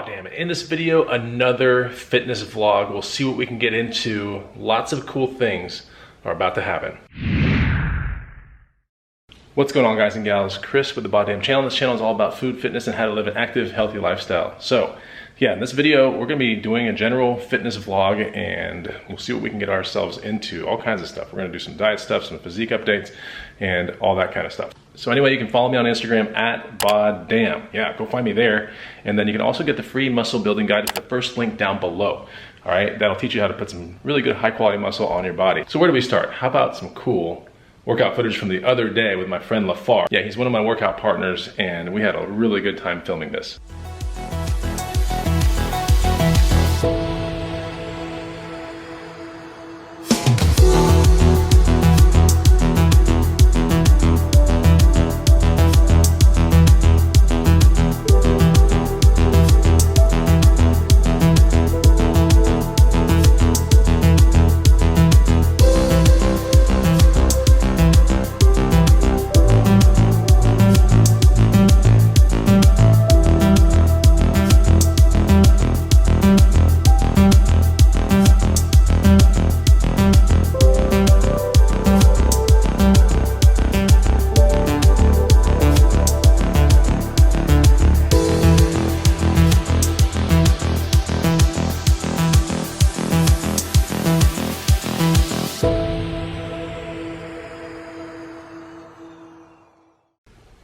BODDAMN. In this video, another fitness vlog. We'll see what we can get into. Lots of cool things are about to happen. What's going on, guys and gals? Chris with the BODDAMN channel. This channel is all about food, fitness, and how to live an active, healthy lifestyle. So yeah, in this video, we're gonna be doing a general fitness vlog and we'll see what we can get ourselves into, all kinds of stuff. We're gonna do some diet stuff, some physique updates, and all that kind of stuff. So anyway, you can follow me on Instagram at BODDAMN. Yeah, go find me there. And then you can also get the free muscle building guide. It's the first link down below. All right, that'll teach you how to put some really good high quality muscle on your body. So where do we start? How about some cool workout footage from the other day with my friend LaFar. Yeah, he's one of my workout partners and we had a really good time filming this.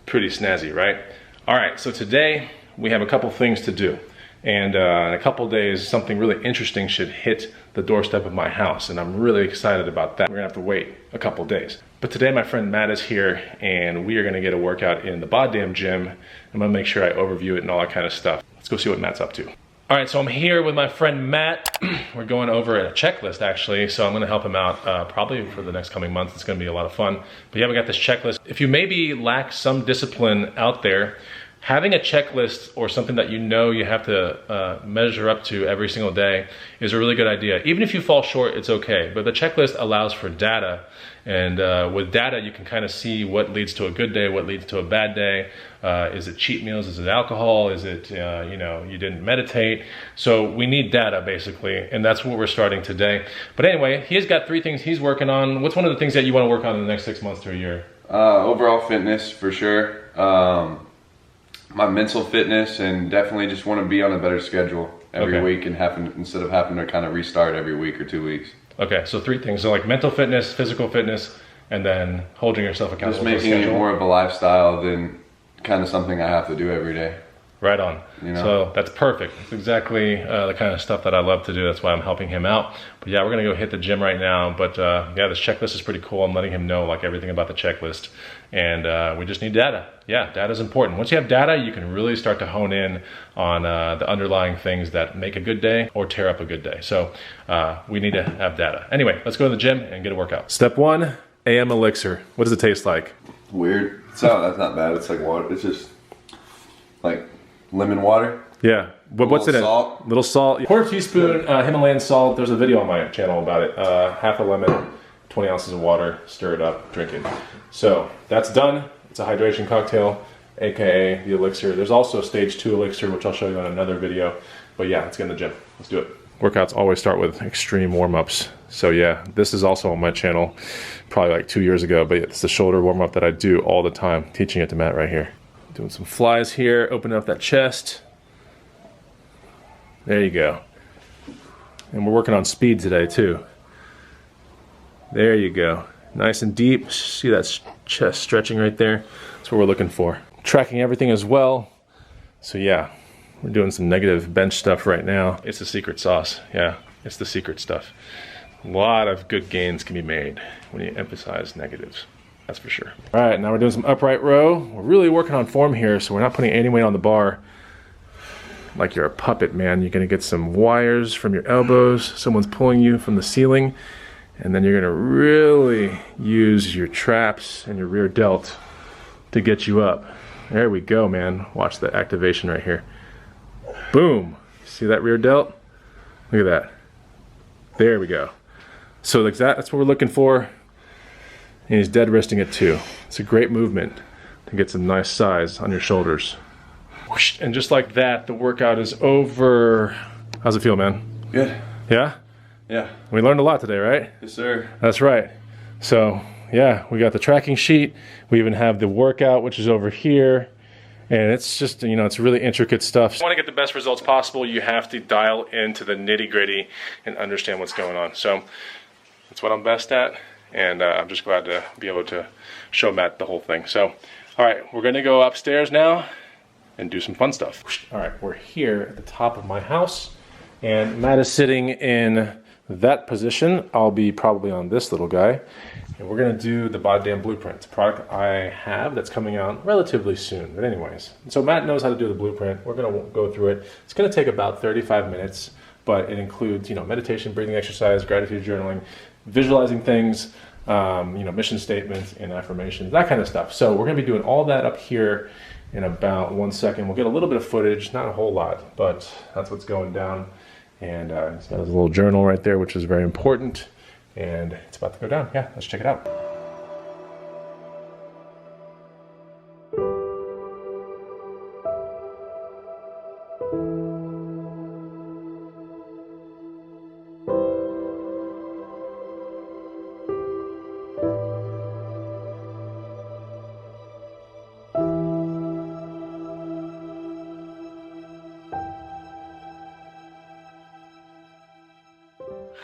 Pretty snazzy, right? All right, so today we have a couple things to do. And in a couple days, something really interesting should hit the doorstep of my house. And I'm really excited about that. We're gonna have to wait a couple days. But today my friend Matt is here and we are gonna get a workout in the BODDAMN gym. I'm gonna make sure I overview it and all that kind of stuff. Let's go see what Matt's up to. All right, so I'm here with my friend Matt. We're going over a checklist actually, so I'm gonna help him out probably for the next coming months. It's gonna be a lot of fun. But yeah, we got this checklist. If you maybe lack some discipline out there, having a checklist or something that you know you have to measure up to every single day is a really good idea. Even if you fall short, it's okay. But the checklist allows for data. And with data, you can kind of see what leads to a good day, what leads to a bad day. Is it cheat meals? Is it alcohol? Is it, you know, you didn't meditate? So we need data basically, and that's what we're starting today. But anyway, he's got 3 things he's working on. What's one of the things that you want to work on in the next 6 months to a year? Overall fitness for sure. My mental fitness, and definitely just want to be on a better schedule every week and instead of having to kind of restart every week or 2 weeks. Okay, so 3 things. So like mental fitness, physical fitness, and then holding yourself accountable. Just making it more of a lifestyle than kind of something I have to do every day. Right on. You know? So that's perfect. It's exactly the kind of stuff that I love to do. That's why I'm helping him out. But yeah, we're gonna go hit the gym right now. But yeah, this checklist is pretty cool. I'm letting him know like everything about the checklist. And we just need data. Yeah, data is important. Once you have data, you can really start to hone in on the underlying things that make a good day or tear up a good day. So we need to have data. Anyway, let's go to the gym and get a workout. Step 1, AM Elixir. What does it taste like? Weird. So that's not bad. It's like water. It's just like lemon water. Yeah. What's in it? Salt. Little salt. 1/4 teaspoon Himalayan salt. There's a video on my channel about it. Half a lemon, 20 ounces of water, stir it up, drink it. So that's done. It's a hydration cocktail, AKA the elixir. There's also a stage 2 elixir, which I'll show you on another video. But yeah, let's get in the gym. Let's do it. Workouts always start with extreme warm-ups. So yeah, this is also on my channel, probably like 2 years ago, but it's the shoulder warm-up that I do all the time, teaching it to Matt right here. Doing some flies here, opening up that chest. There you go. And we're working on speed today too. There you go. Nice and deep. See that chest stretching right there? That's what we're looking for. Tracking everything as well. So yeah, we're doing some negative bench stuff right now. It's the secret sauce. Yeah, it's the secret stuff. A lot of good gains can be made when you emphasize negatives. That's for sure. All right, now we're doing some upright row. We're really working on form here, so we're not putting any weight on the bar like you're a puppet, man. You're gonna get some wires from your elbows. Someone's pulling you from the ceiling. And then you're gonna really use your traps and your rear delt to get you up. There we go, man. Watch the activation right here. Boom. See that rear delt? Look at that. There we go. So like that's what we're looking for. And he's dead wristing it too. It's a great movement to get some nice size on your shoulders. Whoosh, and just like that, the workout is over. How's it feel, man? Good. Yeah? Yeah. We learned a lot today, right? Yes, sir. That's right. So, yeah, we got the tracking sheet. We even have the workout, which is over here. And it's just, you know, it's really intricate stuff. If you want to get the best results possible, you have to dial into the nitty-gritty and understand what's going on. So that's what I'm best at. And I'm just glad to be able to show Matt the whole thing. So, all right, we're going to go upstairs now and do some fun stuff. All right, we're here at the top of my house. And Matt is sitting in that position. I'll be probably on this little guy. And we're gonna do the BODDAMN blueprint. It's a product I have that's coming out relatively soon. But anyways, so Matt knows how to do the blueprint. We're gonna go through it. It's gonna take about 35 minutes, but it includes, you know, meditation, breathing exercise, gratitude journaling, visualizing things, you know, mission statements and affirmations, that kind of stuff. So we're gonna be doing all that up here in about 1 second. We'll get a little bit of footage, not a whole lot, but that's what's going down. And he's got his little journal right there, which is very important. And it's about to go down. Yeah, let's check it out.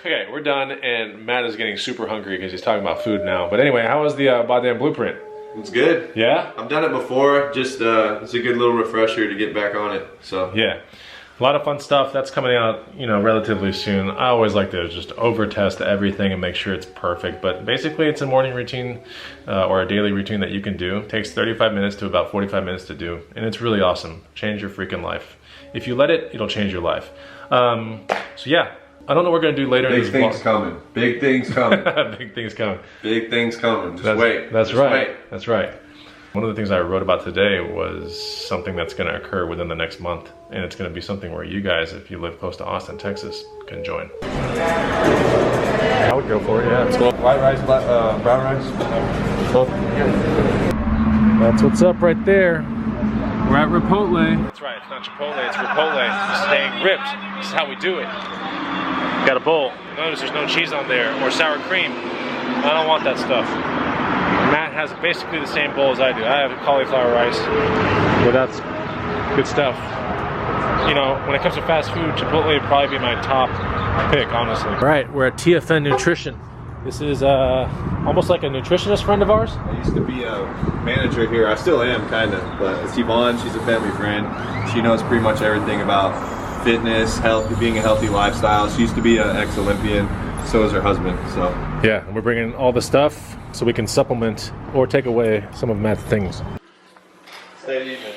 Okay, we're done, and Matt is getting super hungry because he's talking about food now. But anyway, how was the BODDAMN blueprint? It's good. Yeah? I've done it before. Just it's a good little refresher to get back on it. So yeah, a lot of fun stuff. That's coming out, you know, relatively soon. I always like to just over test everything and make sure it's perfect. But basically, it's a morning routine or a daily routine that you can do. It takes 35 minutes to about 45 minutes to do, and it's really awesome. Change your freaking life. If you let it, it'll change your life. So yeah. I don't know what we're gonna do later in this vlog. Big things coming. Big things coming. Big things coming. Big things coming. Just wait. That's Just right. Wait. That's right. One of the things I wrote about today was something that's gonna occur within the next month. And it's gonna be something where you guys, if you live close to Austin, Texas, can join. I would go for it, yeah. It's cool. White rice, brown rice. Both. That's what's up right there. We're at Chipotle. That's right, it's not Chipotle, it's Chipotle. Staying ripped. This is how we do it. Got a bowl. Notice there's no cheese on there or sour cream. I don't want that stuff. Matt has basically the same bowl as I do. I have cauliflower rice, but that's good stuff. You know, when it comes to fast food, Chipotle would probably be my top pick, honestly. All right, we're at TFN Nutrition. This is almost like a nutritionist friend of ours. I used to be a manager here. I still am, kind of. But it's Yvonne. She's a family friend. She knows pretty much everything about fitness, health, being a healthy lifestyle. She used to be an ex-Olympian. So is her husband. So yeah, and we're bringing all the stuff so we can supplement or take away some of Matt's things. Stay even.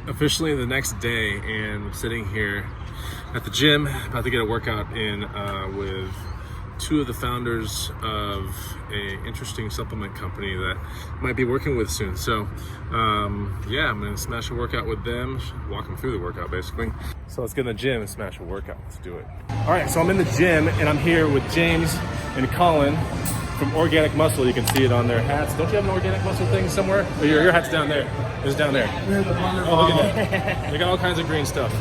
Officially the next day, and I'm sitting here at the gym, about to get a workout in with two of the founders of a interesting supplement company that I might be working with soon. So yeah, I'm gonna smash a workout with them, walk them through the workout basically. So let's get in the gym and smash a workout. Let's do it. All right, so I'm in the gym and I'm here with James and Colin from Organic Muscle. You can see it on their hats. Don't you have an Organic Muscle thing somewhere? Oh, your hat's down there. It's down there. Oh, look at that. They got all kinds of green stuff.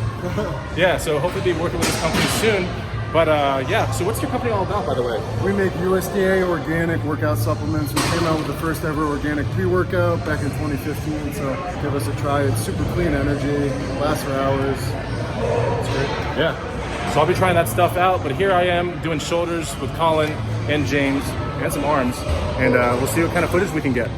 Yeah, so hopefully be working with this company soon. But yeah, so what's your company all about, by the way? We make USDA organic workout supplements. We came out with the first ever organic pre-workout back in 2015, so give us a try. It's super clean energy, lasts for hours. It's great. Yeah, so I'll be trying that stuff out, but here I am doing shoulders with Colin and James and some arms, and we'll see what kind of footage we can get.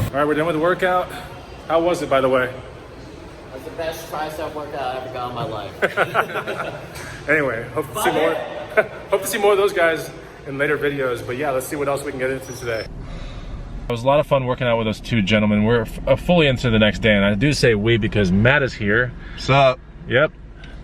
All right, we're done with the workout. How was it, by the way? That's the best tricep workout I ever got in my life. Anyway, hope to see more. Hope to see more of those guys in later videos. But yeah, let's see what else we can get into today. It was a lot of fun working out with those two gentlemen. We're fully into the next day, and I do say we because Matt is here. What's up? Yep,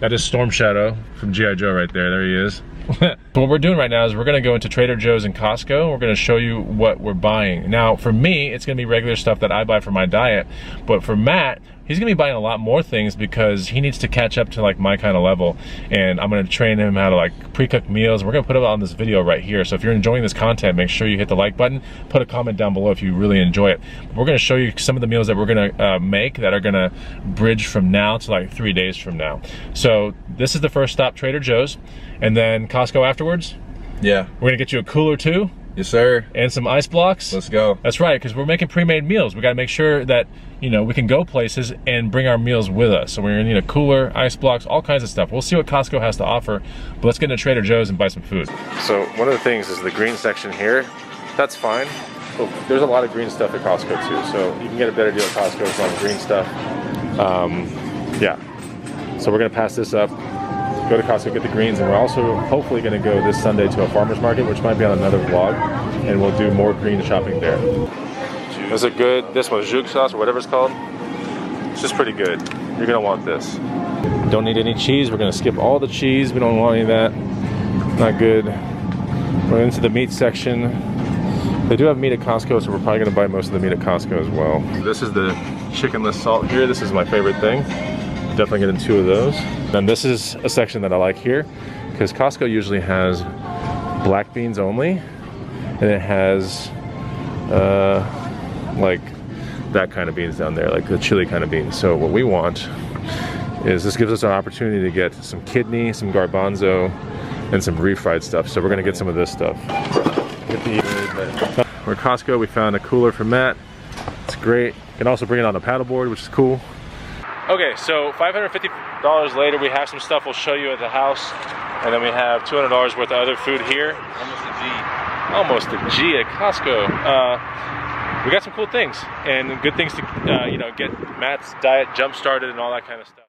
that is Storm Shadow from G.I. Joe right there. There he is. So what we're doing right now is we're gonna go into Trader Joe's and Costco. We're gonna show you what we're buying. Now, for me, it's gonna be regular stuff that I buy for my diet, but for Matt, he's gonna be buying a lot more things because he needs to catch up to like my kind of level, and I'm gonna train him how to like pre-cook meals. We're gonna put it on this video right here. So if you're enjoying this content, make sure you hit the like button, put a comment down below if you really enjoy it. We're gonna show you some of the meals that we're gonna make that are gonna bridge from now to like 3 days from now. So this is the first stop, Trader Joe's, and then Costco afterwards. Yeah. We're gonna get you a cooler too. Yes, sir. And some ice blocks. Let's go. That's right, because we're making pre-made meals. We gotta make sure that, you know, we can go places and bring our meals with us. So we're gonna need a cooler, ice blocks, all kinds of stuff. We'll see what Costco has to offer, but let's get into Trader Joe's and buy some food. So one of the things is the green section here. That's fine. Oh, there's a lot of green stuff at Costco too, so you can get a better deal at Costco for all the green stuff. Yeah, so we're gonna pass this up, go to Costco, get the greens, and we're also hopefully gonna go this Sunday to a farmer's market, which might be on another vlog, and we'll do more green shopping there. Is it good? This one, jus sauce or whatever it's called. It's just pretty good. You're gonna want this. Don't need any cheese. We're gonna skip all the cheese. We don't want any of that. Not good. We're into the meat section. They do have meat at Costco, so we're probably gonna buy most of the meat at Costco as well. This is the chickenless salt here. This is my favorite thing. Definitely getting 2 of those. And this is a section that I like here, because Costco usually has black beans only, and it has like that kind of beans down there, like the chili kind of beans. So what we want is, this gives us an opportunity to get some kidney, some garbanzo, and some refried stuff. So we're gonna get some of this stuff. We're at Costco. We found a cooler for Matt. It's great. You can also bring it on a paddleboard, which is cool. Okay, so $550 later, we have some stuff we'll show you at the house, and then we have $200 worth of other food here. Almost a G. Almost a G at Costco. We got some cool things and good things to, you know, get Matt's diet jump started and all that kind of stuff.